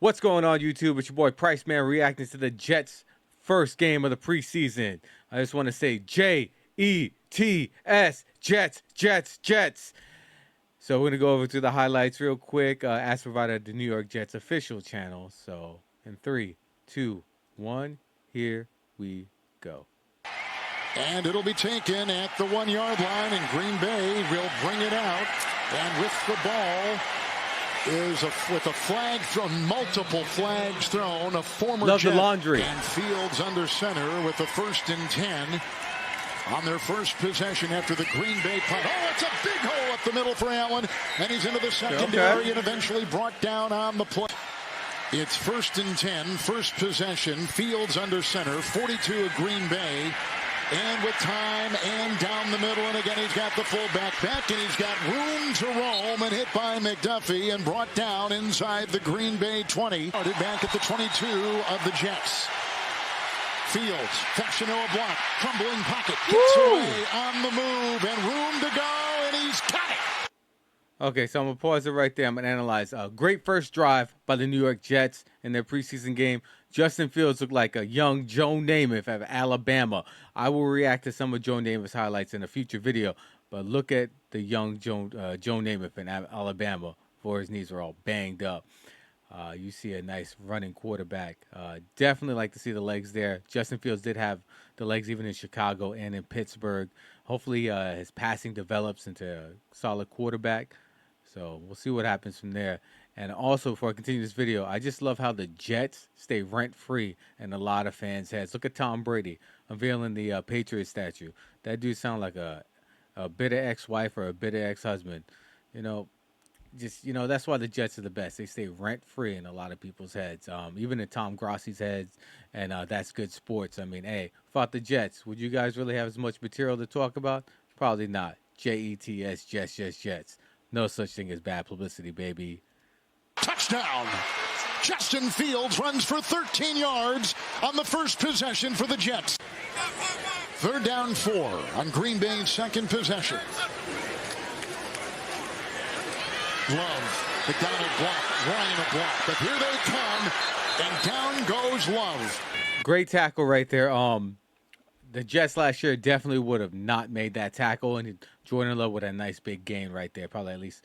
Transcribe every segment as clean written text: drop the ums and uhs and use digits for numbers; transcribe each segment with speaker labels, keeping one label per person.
Speaker 1: What's going on, YouTube? It's your boy Price Man reacting to the Jets' first game of the preseason. I just want to say Jets, Jets, Jets, Jets. So we're going to go over to the highlights real quick, as provided the New York Jets official channel. So in 3, 2, 1, here we go.
Speaker 2: And it'll be taken at the 1-yard line, and Green Bay will bring it out. And with the ball is with a flag thrown, multiple flags thrown, a former
Speaker 1: Love
Speaker 2: Jet,
Speaker 1: the laundry.
Speaker 2: and Fields under center with the 1st and 10 on their first possession after the Green Bay punt. Oh, it's a big hole up the middle for Allen, and he's into the secondary and eventually brought down on the play. It's 1st and 10, first possession, Fields under center, 42 of Green Bay. And with time and down the middle, and again he's got the fullback back, and he's got room to roam, and hit by McDuffie and brought down inside the Green Bay 20. Started back at the 22 of the Jets. Fields, fashion a block, crumbling pocket, gets away on the move, and room to go, and he's got it.
Speaker 1: Okay, so I'm going to pause it right there. I'm going to analyze. Great first drive by the New York Jets in their preseason game. Justin Fields looked like a young Joe Namath of Alabama. I will react to some of Joe Namath's highlights in a future video, but look at the young Joe Namath in Alabama before his knees were all banged up. You see a nice running quarterback. Definitely like to see the legs there. Justin Fields did have the legs even in Chicago and in Pittsburgh. Hopefully his passing develops into a solid quarterback. So we'll see what happens from there. And also, before I continue this video, I just love how the Jets stay rent-free in a lot of fans' heads. Look at Tom Brady unveiling the Patriots statue. That dude sounds like a bitter ex-wife or a bitter ex-husband. You know, that's why the Jets are the best. They stay rent-free in a lot of people's heads, even in Tom Grossi's heads, and that's good sports. I mean, hey, without the Jets, would you guys really have as much material to talk about? Probably not. Jets, Jets, Jets, Jets. No such thing as bad publicity, baby.
Speaker 2: Touchdown! Justin Fields runs for 13 yards on the first possession for the Jets. 3rd down 4 on Green Bay's second possession. Love, McDonald block, Ryan a block, but here they come, and down goes Love.
Speaker 1: Great tackle right there. The Jets last year definitely would have not made that tackle, and Jordan Love with a nice big gain right there, probably at least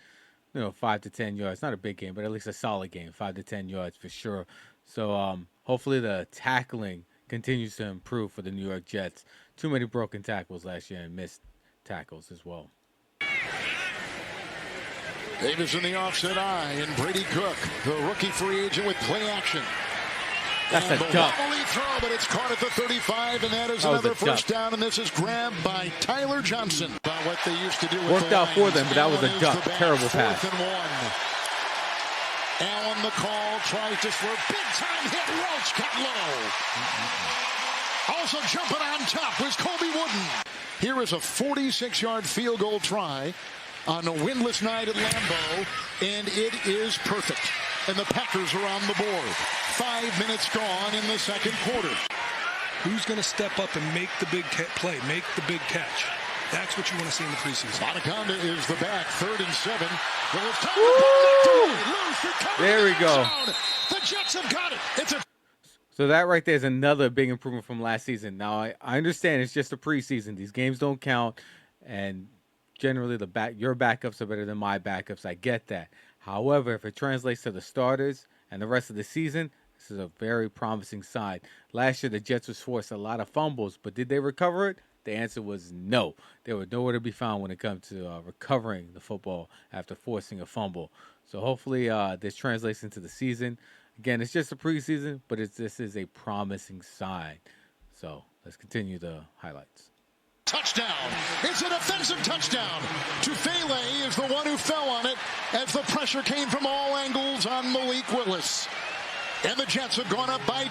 Speaker 1: 5 to 10 yards. Not a big game, but at least a solid game, 5 to 10 yards for sure. So hopefully the tackling continues to improve for the New York Jets. Too many broken tackles last year and missed tackles as well.
Speaker 2: Davis in the offset eye, and Brady Cook, the rookie free agent with play action.
Speaker 1: That's
Speaker 2: and
Speaker 1: a duck.
Speaker 2: Throw, but it's caught at the 35, and that is another first down, and this is grabbed by Tyler Johnson. About what they used to do with
Speaker 1: worked out for them, but that was a duck. Terrible pass.
Speaker 2: 4th and 1. Allen the call, tries to swerve. Big time hit. Roach cut low. Also jumping on top was Kobe Wooden. Here is a 46-yard field goal try on a windless night at Lambeau, and it is perfect. And the Packers are on the board. 5 minutes gone in the second quarter.
Speaker 3: Who's going to step up and make the big play, make the big catch? That's what you want to see in the preseason.
Speaker 2: Anaconda is the back, 3rd and 7. Well, it's time to
Speaker 1: there we go.
Speaker 2: The Jets have got it.
Speaker 1: So that right there is another big improvement from last season. Now, I understand it's just a preseason. These games don't count, and generally your backups are better than my backups. I get that. However, if it translates to the starters and the rest of the season, this is a very promising sign. Last year, the Jets was forced a lot of fumbles, but did they recover it? The answer was no. They were nowhere to be found when it comes to recovering the football after forcing a fumble. So hopefully this translates into the season. Again, it's just a preseason, but this is a promising sign. So let's continue the highlights.
Speaker 2: Touchdown. It's an offensive touchdown. Tufele is the one who fell on it as the pressure came from all angles on Malik Willis. And the Jets have gone up by...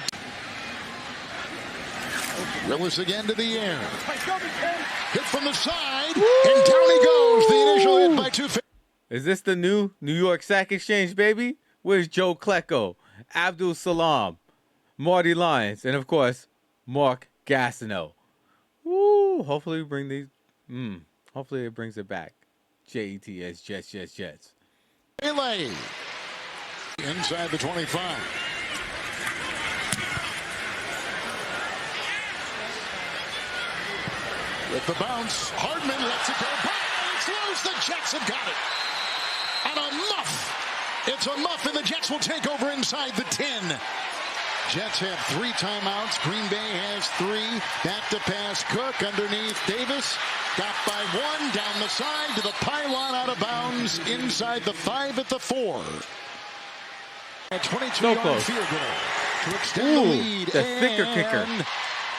Speaker 2: Willis again to the air. Hit from the side, and down he goes. The initial hit by Tufele.
Speaker 1: Is this the new New York Sack Exchange, baby? Where's Joe Klecko, Abdul Salam, Marty Lyons, and of course, Mark Gastineau? Woo! Hopefully we bring these. Hopefully it brings it back. Jets, Jets, Jets, Jets.
Speaker 2: Melee. inside the 25. With the bounce, Hardman lets it go. It's loose. The Jets have got it. And a muff. It's a muff, and the Jets will take over inside the 10. Jets have 3 timeouts. Green Bay has 3. Back to pass. Cook underneath Davis. Got by 1. Down the side to the pylon, out of bounds. Inside the 5 at the 4. A 22-yard field goal to extend the lead.
Speaker 1: The thicker kicker.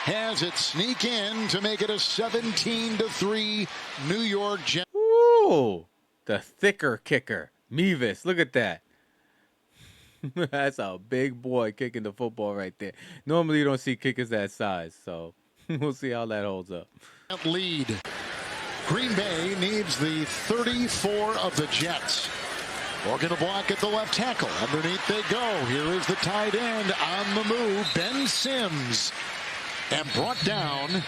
Speaker 2: Has it sneak in to make it a 17-3 New York Jets.
Speaker 1: Ooh, the thicker kicker. Mevis, look at that. That's a big boy kicking the football right there. Normally you don't see kickers that size, so we'll see how that holds up.
Speaker 2: Lead. Green Bay needs the 34 of the Jets. Morgan to block at the left tackle. Underneath they go. Here is the tight end on the move, Ben Sims. And brought down.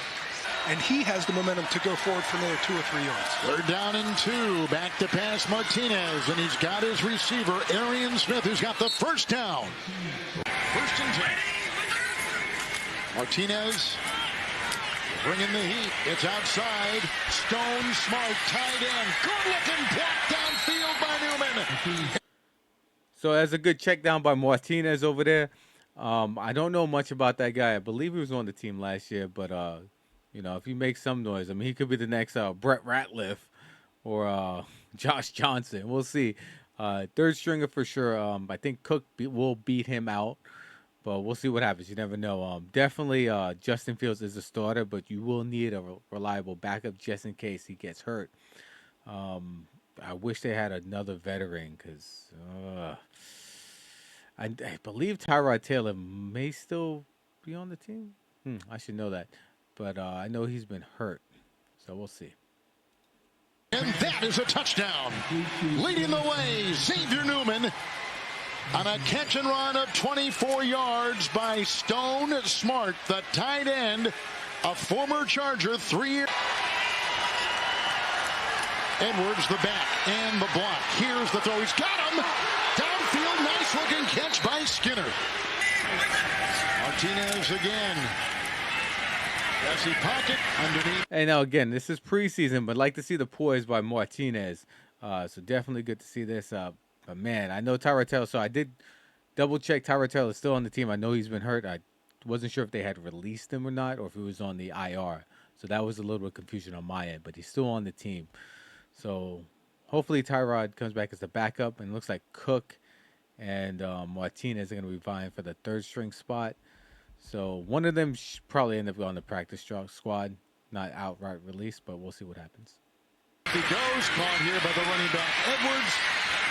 Speaker 3: And he has the momentum to go forward for another 2 or 3 yards.
Speaker 2: 3rd down and 2. Back to pass Martinez. And he's got his receiver, Arian Smith, who's got the first down. 1st and 10. Martinez bringing the heat. It's outside. Stone, Smart, tight end. Good looking block downfield by Newman.
Speaker 1: So that's a good check down by Martinez over there. I don't know much about that guy. I believe he was on the team last year, but you know, if he makes some noise, I mean, he could be the next Brett Ratliff or Josh Johnson. We'll see. 3rd stringer for sure. I think Cook will beat him out, but we'll see what happens. You never know. Definitely Justin Fields is a starter, but you will need a reliable backup just in case he gets hurt. I wish they had another veteran because I believe Tyrod Taylor may still be on the team. I should know that. But I know he's been hurt. So we'll see.
Speaker 2: And that is a touchdown. Leading the way, Xavier Newman on a catch and run of 24 yards by Stone Smart, the tight end, a former Charger, 3 years. Edwards the back and the block. Here's the throw. He's got him. Downfield, nice looking catch by Skinner. Martinez again. Jesse pocket underneath.
Speaker 1: Hey, now again, this is preseason, but like to see the poise by Martinez. So definitely good to see this. But man, I know Tyrod Taylor. So I did double check. Tyrod Taylor is still on the team. I know he's been hurt. I wasn't sure if they had released him or not, or if he was on the IR. So that was a little bit of confusion on my end. But he's still on the team. So hopefully Tyrod comes back as the backup, and it looks like Cook and Martinez are going to be vying for the 3rd string spot. So one of them probably end up on the practice squad, not outright released, but we'll see what happens.
Speaker 2: He goes, caught here by the running back Edwards,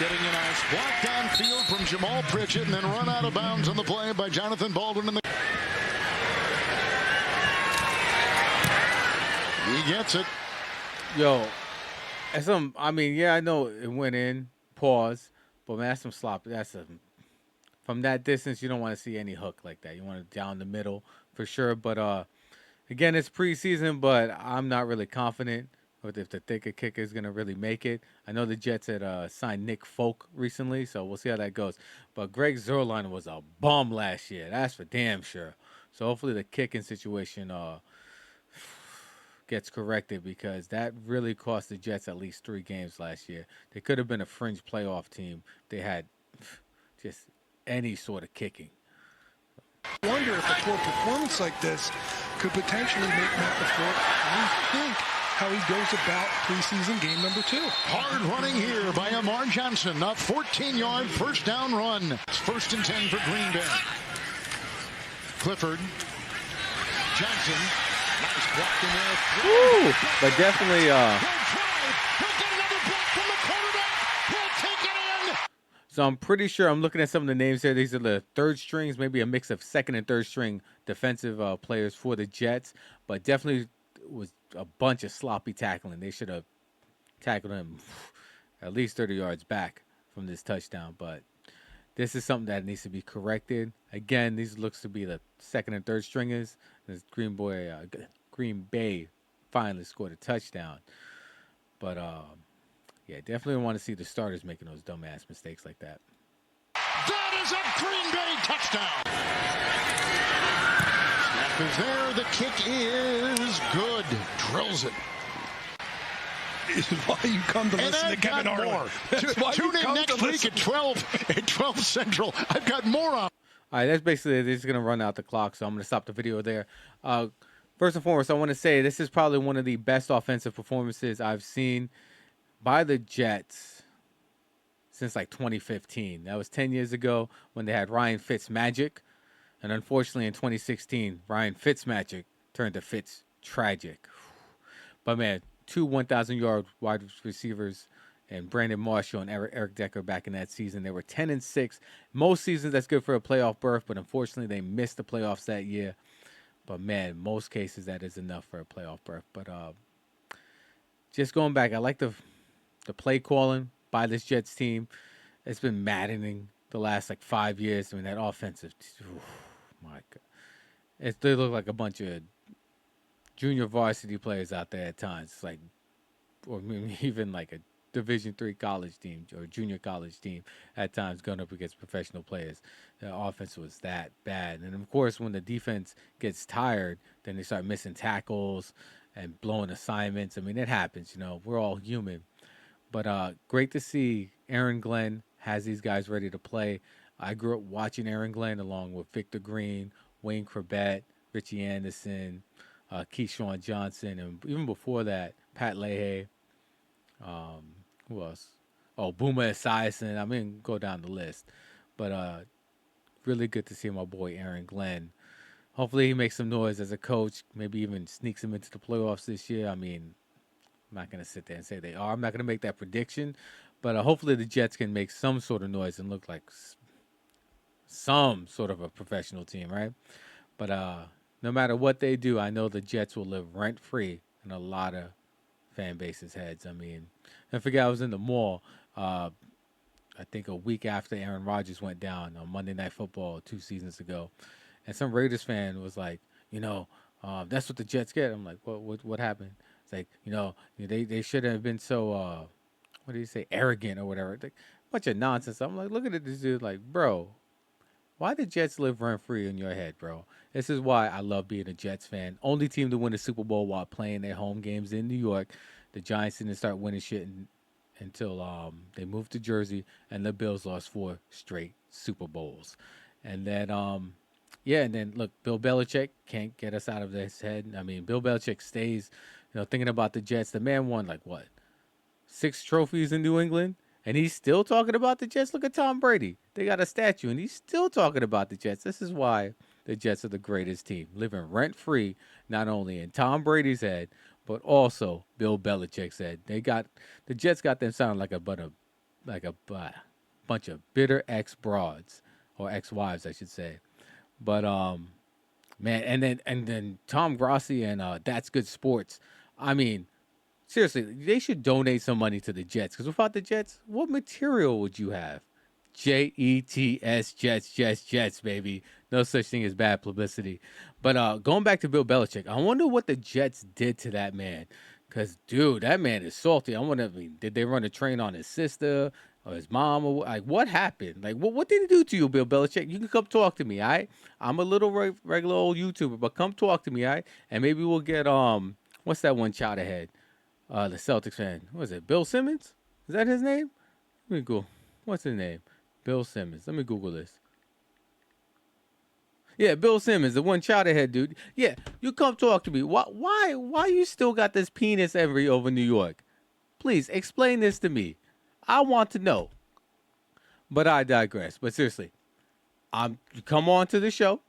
Speaker 2: getting a nice block downfield from Jamal Pritchett, and then run out of bounds on the play by Jonathan Baldwin. He gets it.
Speaker 1: Yo, I mean, yeah, I know it went in, pause, but man, that's some slop. From that distance, you don't want to see any hook like that. You want it down the middle for sure. But again, it's preseason, but I'm not really confident with if the thicker kicker is going to really make it. I know the Jets had signed Nick Folk recently, so we'll see how that goes. But Greg Zuerlein was a bum last year. That's for damn sure. So hopefully the kicking situation gets corrected, because that really cost the Jets at least 3 games last year. They could have been a fringe playoff team. They had just any sort of kicking.
Speaker 3: I wonder if a poor performance like this could potentially make Matt LaFleur rethink how he goes about preseason game number 2.
Speaker 2: Hard running here by Amar Johnson. A 14-yard first down run. It's 1st and 10 for Green Bay. Clifford. Johnson. Nice block in there.
Speaker 1: Woo! But definitely so I'm pretty sure I'm looking at some of the names here. These are the 3rd strings, maybe a mix of 2nd and 3rd string defensive players for the Jets. But definitely was a bunch of sloppy tackling. They should have tackled him at least 30 yards back from this touchdown. But this is something that needs to be corrected. Again, these looks to be the 2nd and 3rd stringers. This Green Bay finally scored a touchdown. But yeah, definitely want to see the starters making those dumbass mistakes like that.
Speaker 2: is a Green Bay touchdown. Snap is there. The kick is good. Drills it.
Speaker 3: Is why you come to listen to Kevin Harlan.
Speaker 2: Tune in next week at 12 Central. I've got more on.
Speaker 1: All right, that's basically it. They're just going to run out the clock, so I'm going to stop the video there. First and foremost, I want to say this is probably one of the best offensive performances I've seen by the Jets since like 2015. That was 10 years ago when they had Ryan Fitzmagic. And unfortunately, in 2016, Ryan Fitzmagic turned to Fitz Tragic. But man, 2 1,000-yard wide receivers and Brandon Marshall and Eric Decker back in that season. They were 10-6. Most seasons, that's good for a playoff berth, but unfortunately, they missed the playoffs that year. But man, most cases, that is enough for a playoff berth. But just going back, I like the play calling by this Jets team. It's been maddening the last like 5 years. I mean, that offensive, my God, they look like a bunch of junior varsity players out there at times. It's like, or maybe even like a Division III college team or junior college team at times going up against professional players. The offense was that bad. And of course, when the defense gets tired, then they start missing tackles and blowing assignments. I mean, it happens, you know, we're all human. But great to see Aaron Glenn has these guys ready to play. I grew up watching Aaron Glenn along with Victor Green, Wayne Corbett, Richie Anderson, Keyshawn Johnson, and even before that, Pat Leahy. Who else? Oh, Boomer Esiason. I mean, go down the list. But really good to see my boy Aaron Glenn. Hopefully he makes some noise as a coach, maybe even sneaks him into the playoffs this year. I mean, I'm not going to sit there and say they are. I'm not going to make that prediction. But hopefully the Jets can make some sort of noise and look like some sort of a professional team, right? But no matter what they do, I know the Jets will live rent-free in a lot of fan base's heads. I mean, I forget I was in the mall, I think a week after Aaron Rodgers went down on Monday Night Football 2 seasons ago, and some Raiders fan was like, you know, that's what the Jets get. I'm like, what happened? It's like, you know, they shouldn't have been so, what do you say, arrogant or whatever. Like, bunch of nonsense. I'm like, look at this dude, like, bro, why the Jets live rent-free in your head, bro? This is why I love being a Jets fan. Only team to win a Super Bowl while playing their home games in New York. The Giants didn't start winning shit until they moved to Jersey, and the Bills lost 4 straight Super Bowls. And then, and then, look, Bill Belichick can't get us out of his head. I mean, Bill Belichick stays, you know, thinking about the Jets. The man won, like, what, 6 trophies in New England? And he's still talking about the Jets. Look at Tom Brady. They got a statue, and he's still talking about the Jets. This is why the Jets are the greatest team, living rent-free, not only in Tom Brady's head, but also Bill Belichick's head. The Jets got them sounding like a bunch of bitter ex-broads, or ex-wives, I should say. But man, and then Tom Grossi and That's Good Sports. I mean, seriously, they should donate some money to the Jets, because without the Jets, what material would you have? Jets, Jets, baby. No such thing as bad publicity. But going back to Bill Belichick, I wonder what the Jets did to that man. Because, dude, that man is salty. Did they run a train on his sister or his mom? Or like, what happened? Like, what did he do to you, Bill Belichick? You can come talk to me, all right? I'm a little regular old YouTuber, but come talk to me, all right? And maybe we'll get, what's that one child ahead? The Celtics fan. What is it? Bill Simmons? Is that his name? Let me go. What's his name? Bill Simmons. Let me Google this. Yeah, Bill Simmons, the one child ahead dude. Yeah, you come talk to me. Why you still got this penis envy over New York? Please explain this to me. I want to know. But I digress. But seriously, come on to the show.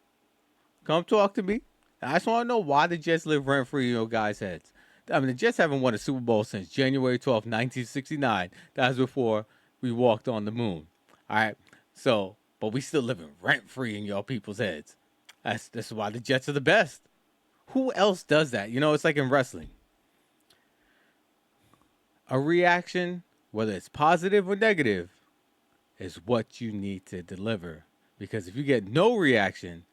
Speaker 1: Come talk to me. I just want to know why the Jets live rent free in your guys' heads. I mean, the Jets haven't won a Super Bowl since January 12th, 1969. That was before we walked on the moon. All right? So, but we still living rent-free in y'all people's heads. That's why the Jets are the best. Who else does that? You know, it's like in wrestling. A reaction, whether it's positive or negative, is what you need to deliver. Because if you get no reaction,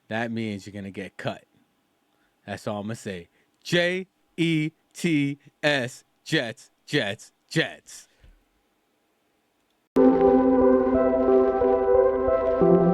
Speaker 1: that means you're going to get cut. That's all I'm going to say. Jets, Jets.
Speaker 2: Bye.